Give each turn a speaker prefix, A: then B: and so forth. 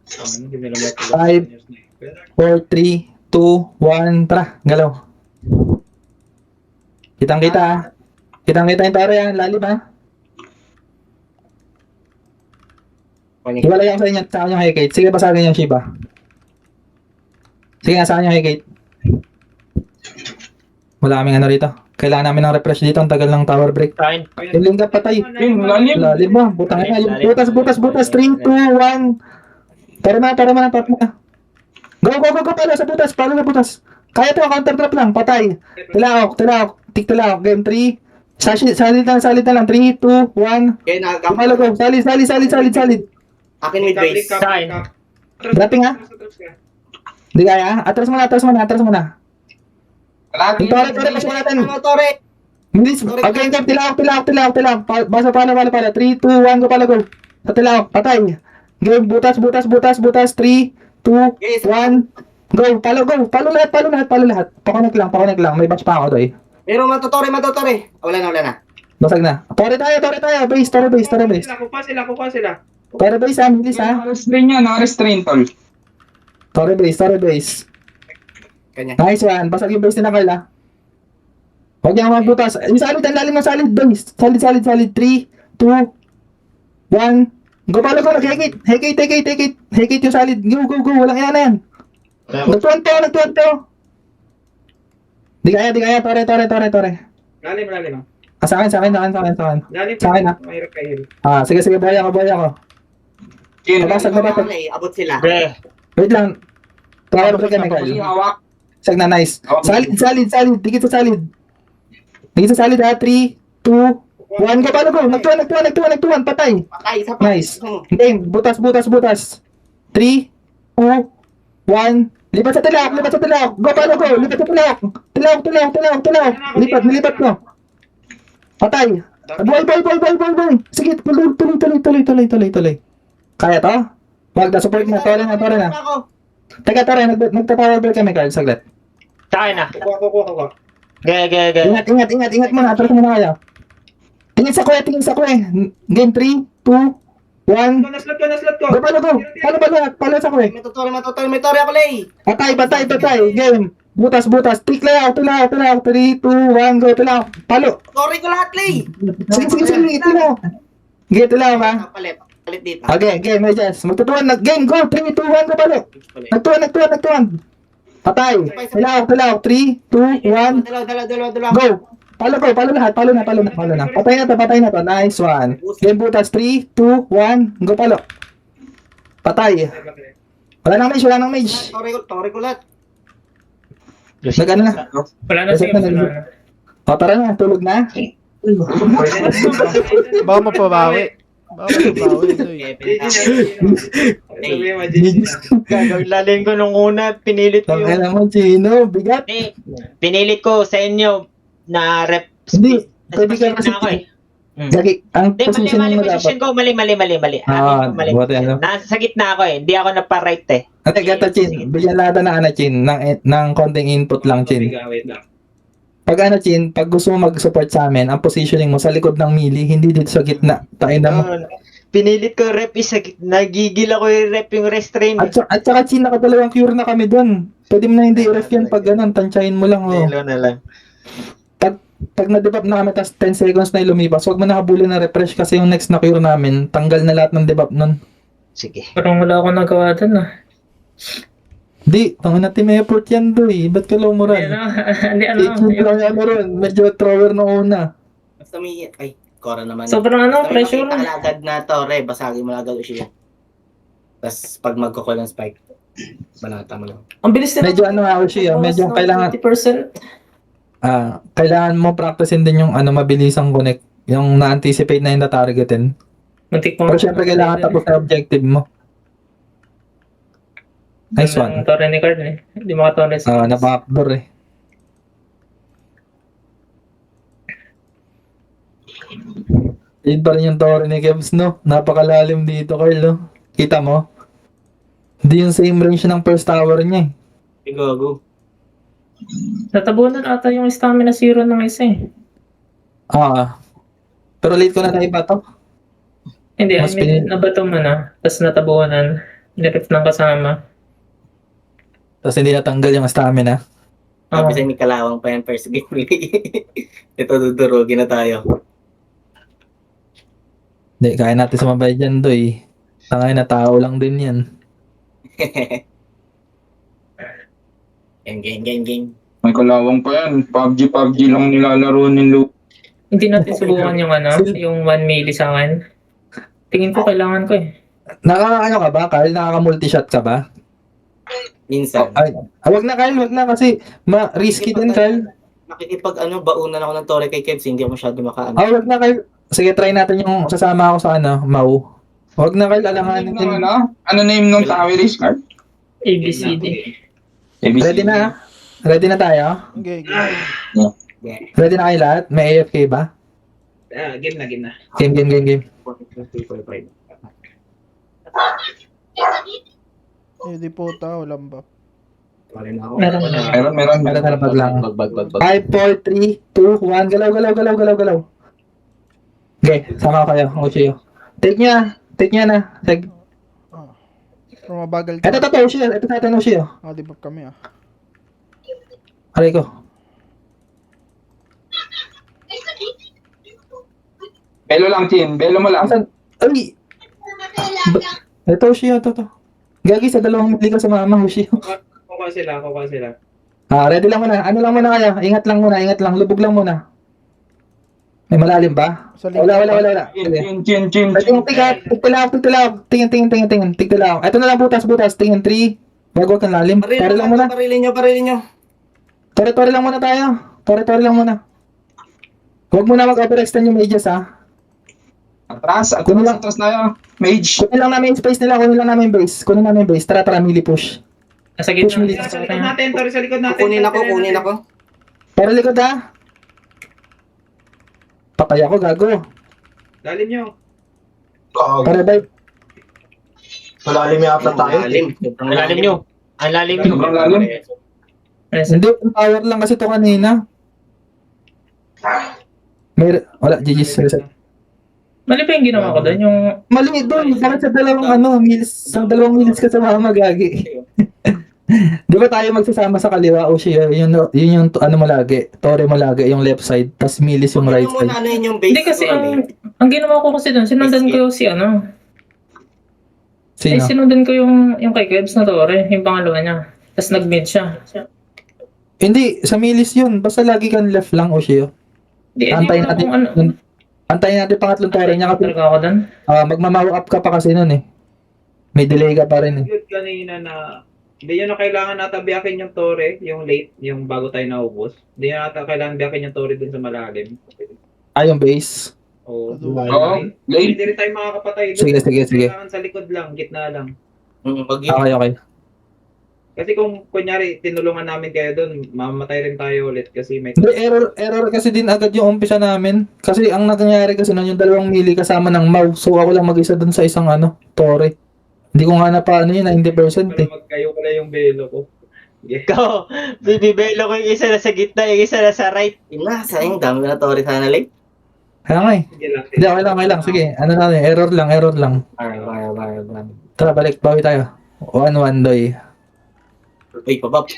A: 5, 4, 3, 2, 1, tara, galaw. Kitang-kita ha. Kitang-kita yung taro yan, lalim ha. Iwalay ako sa inyo, sa akin yung high gate. Sige, basagin yung Shiba. Sige nga, sa akin yung high gate. Wala kaming ano rito. Kailangan namin ng refresh dito. Ang tagal ng tower break.
B: Kain.
A: Yung lingga patay.
C: Lalim.
A: Lalim ba? Butang na. Butas. 3, 2, 1. Tara na. Go. Palo sa butas. Kaya to, counter trap lang. Patay. Tilaok. Tik-tilaok. Game 3. Salid na lang. 3, 2, 1.
D: Okay,
A: Palo go. Salid.
D: Akin with base.
B: Kain.
A: Dropping ha? Hindi kaya? Atras mo na. Yung tore, pasok natin.
D: Tore.
A: Bilis. Okay, tilaok. Basa pala. 3, 2, 1, go pala go. Sa tilaok, patay. Game, butas. 3, 2, 1. Go, palo lahat. Pakonek lang. May batch pa ako doy.
D: Pero matutore. Wala na.
A: Basag na. Tore tayo. Base.
C: Kupa sila.
A: Tore base ha, bilis ha.
C: Naka-restrain yan, naka-restrain tol.
A: Tore base.
D: Kanya.
A: Nice one. Basag yung base nila, Carla. Huwag niya magbutas. Yung salid, ang lalim ng salid, base. Salid. 3, 2, 1. Go pala go. Hekate yung salid. Go. Walang yan. Nagtuwan to. Di kaya. Tore.
C: Lalim.
A: Sa akin.
C: Lalim.
A: Sa akin, ha?
C: Mahirap kayo.
A: Sige. Boya ko.
C: Kill.
A: Nabasag.
D: Abot sila.
B: Bre.
A: Wait lang. Tower break kami, Carl.
C: Hawak.
A: Sag na, nice. Salid. Dikit sa salid. Ha. 3, 2, 1. Go pala go. Nagtuwan. Patay.
D: Isa pa.
A: Nice. Game. Butas. 3, 2, 1. Lipat sa tilaok. Go pala go. Lipat sa tilaok. Tilaok. Nilipat ko. Patay. Boy. Sige, tuloy. Kaya to? Wag na, support na. Tore na. Teka, nagta-tower break kami, Carl. Saglit.
B: Kain na.
C: Kuha.
B: Ge.
A: Ingat muna. Atras mo na kayo. Tingin sa kuya. Game 3, 2, 1.
C: Naslat ko.
A: Go pala go. Palo sa kuya.
D: May tore ako, Lay.
A: Patay. Game. Butas. Tick layout. 3, 2, 1. Go. Tilaw. Palo.
D: Tore ko lahat, Lay.
A: Sige. Tilaw. Game, tilaw ha.
D: Palit dito.
A: Okay, game. Adjust. Magtutuwan na. Game. Go. 3, 2, 1. Go palo. Nagtuwan. Patay. Tilaw. 3, 2, 1.
D: Dalawa.
A: Go. Palo lahat. Palo na. Patay na to. Nice one. Game butas. 3, 2, 1. Go palo. Patay. Wala nang mage.
D: Tore ko lahat.
A: Nag-ano na.
C: Wala na
A: Reset na. O, tara na. Tulog na.
E: Baka mapabawi.
B: Gagawin lalim ko nung una. Pinilit ko yung...
A: Tangina mo, Chino. Bigat.
B: Pinilit ko sa inyo na rep...
A: Hindi. Pwede ka kasi.
B: na ako eh.
A: Gagi, ang
B: Hindi,
A: position
B: mali
A: mo dapat.
B: position ko. Mali. Mali.
A: Buti ano.
B: Nasa gitna ako eh. Hindi ako napa-right eh.
A: Ate, gata, Chin. Bigyan lahat na Chin. Ng konting input lang, Chin.
C: Wait lang.
A: Pag Chin, pag gusto mo mag-support sa amin, ang positioning mo sa likod ng melee, hindi dito sa gitna. Tain na mo.
B: Pinilit ko rep sa gitna. Nagigil ako yung rep yung restrain.
A: At saka Chin, nakadalawang cure na kami doon. Pwede mo na hindi i-ref yan pag ganun. Tansyahin mo lang. Oh.
B: Nilo na lang.
A: Pag na-debuff na kami, tas 10 seconds na lumipas, huwag mo nakabuli na refresh kasi yung next na cure namin, tanggal na lahat ng debuff nun.
B: Sige.
C: Parang wala akong nagawa dun ah.
A: Di, tangin na team effort yan doy. Ba't ka lumuran?
C: Hindi
A: Ano ron, medyo thrower na una.
D: Basta may... Ay, Cora naman.
C: Sobrang
D: Basta may
C: pressure.
D: makita ka agad na tore. Basagin mo agad siya. Tapos pag magkukulang spike, banata mo lang.
C: Ang bilis nila.
A: Medyo ano nga siya, medyo kailangan
C: 50%.
A: kailangan mo practicein din yung mabilisang connect, yung na-anticipate na yung na-targetin.
C: Muntik mo.
A: Pero syempre kailangan tapos sa objective mo. Nice one.
C: Torre ni Card eh. Hindi makatore sa...
A: Na-backdoor eh. Yun pa rin yung tore ni Kevs, no? Napakalalim dito, Carl, no? Kita mo? Hindi yung same range ng first tower niya eh.
D: Go.
C: Natabunan ata yung stamina 0 ng isa eh.
A: Pero late ko na iba to.
C: Hindi, I
A: Mas
C: mean,
A: pinin-
C: nabato mo na, tapos natabunan, nirip ng kasama.
A: Tapos hindi natanggal yung stamina.
D: Sabi
C: Oo.
D: sa'yo, may kalawang pa yan first game. Ito, dudurugin na tayo.
A: Hindi, kaya natin sumabay dyan, Doy. Tangay na tao lang din yan.
D: Game.
E: May kalawang pa yan. PUBG lang nilalaro ni Lu.
C: Hindi natin subukan yung yung 1 milli sa akin. Tingin ko kailangan ko eh.
A: Ano ka ba, Carl? Nakaka-multi-shot ka ba?
D: Minsan.
A: Ay, wag na, Carl. Wag na kasi risky din, Carl.
D: Nakikipag baunan ako ng tore kay Kebs, hindi ako masyado makaano.
A: Wag na, Carl. Sige, try natin yung sasama ako sa Mau. Wag na, Carl. Alanganin din.
E: Ano name nung Toweris card?
C: ABCD.
A: Ready na? Ready na tayo?
F: Okay.
D: Yeah.
A: Ready na kayo lahat? May AFK ba?
F: Game na.
A: Game.
F: Di po walang ba?
C: Meron na.
E: Meron.
A: Meron na pag lang.
D: Bag.
A: 5, 4, 3, 2, 1. Galaw. Okay, sama ko kayo. Uchiyo. Take niya na. Take.
F: Pero mabagal
A: Ito, Uchiyo. Ito natin, Uchiyo.
F: Di ba kami
A: Aray ko.
E: Belo lang, Chin. Belo mo lang.
A: Asan? Ay! Ito, Uchiyo. Ito. Gagi, sa 2 mili ka sa mama, Uchiyo.
F: Kukuha sila.
A: Ready lang muna. Ano lang muna kayo? Ingat lang. Lubog lang muna. May malalim ba?
F: Sa link.
A: Wala. Sige.
E: Chin.
A: Tigtilawak. Tingin. Tigtilawak. Ito na lang butas. Tingin 3. Wag kang lalim. Tore lang muna.
D: Parilin nyo.
A: Tore lang muna tayo. Tore lang muna. Huwag mo na mag-overextend yung mages, ha.
E: Atras na yun. Mage.
A: Kunin lang namin yung space nila. Kunin lang namin yung base. Tara, mili push.
C: Nasa
A: Push
C: gitna.
A: mili.
F: Tori sa likod natin.
D: Kunin ako.
A: Tara, likod, ha. Patay ako, gago.
F: Lalim nyo.
A: Tara, bye.
B: Malalim yata
D: Ang lalim nyo.
E: Sobrang lalim.
A: Hindi, power lang kasi to kanina. Wala, GG's. Reset.
C: Mali pa yung ginawa ko doon, yung
A: Mali doon, bakit sa 2 meals? Sa 2 meals ka sa mama, gagi. Di ba tayo magsasama sa kaliwa, Uchiyo? Yun yung mo lagi, tore mo lagi, yung left side, tas milis yung right side.
D: Ano yun yung base?
C: Hindi kasi ang ginawa ko kasi doon, sinundan ko si
A: Sino?
C: sinundan ko yung kay Kebs na Tore, yung pangalawa niya. Tapos nag-mid siya.
A: Hindi, sa milis yun. Basta lagi kang left lang, Uchiyo.
C: Hindi,
A: Antayin natin,
C: kung ano.
A: antayin natin pangatlong tore niya kasi
C: Talaga ako doon.
A: magmamaw up ka pa kasi nun eh. May delay ka pa rin eh.
F: Good kanina na hindi nyo na kailangan natabiakin yung tore, yung late, yung bago tayo naubos. Hindi nyo na kailangan biakin yung tore dun sa malalim.
A: Yung base.
F: Oo.
E: Oo. Late.
F: Hindi rin tayo makakapatay dun.
A: Sige.
F: Kailangan sa likod lang, gitna lang.
A: Okay.
F: Kasi kung kunyari tinulungan namin kayo doon, mamatay rin tayo ulit kasi may
A: Hindi, error kasi din agad yung umpisa namin. Kasi ang nangyayari kasi nun yung 2 mili kasama ng mouse. So ako lang mag-isa dun sa isang tore. Hindi ko nga na paano yun, 90% eh.
F: magkayo pala yung belo ko. Yeah.
B: Ikaw, bibibelo ko yung isa na sa gitna, yung isa na sa right.
D: Sayang, dami na tore sana late.
A: Kaya nga eh.
F: Sige lang.
A: Hindi, okay lang. Sige, error lang.
D: Bar.
A: Tara, balik, bawi tayo. 1-1, Doy.
D: Uy, pabab.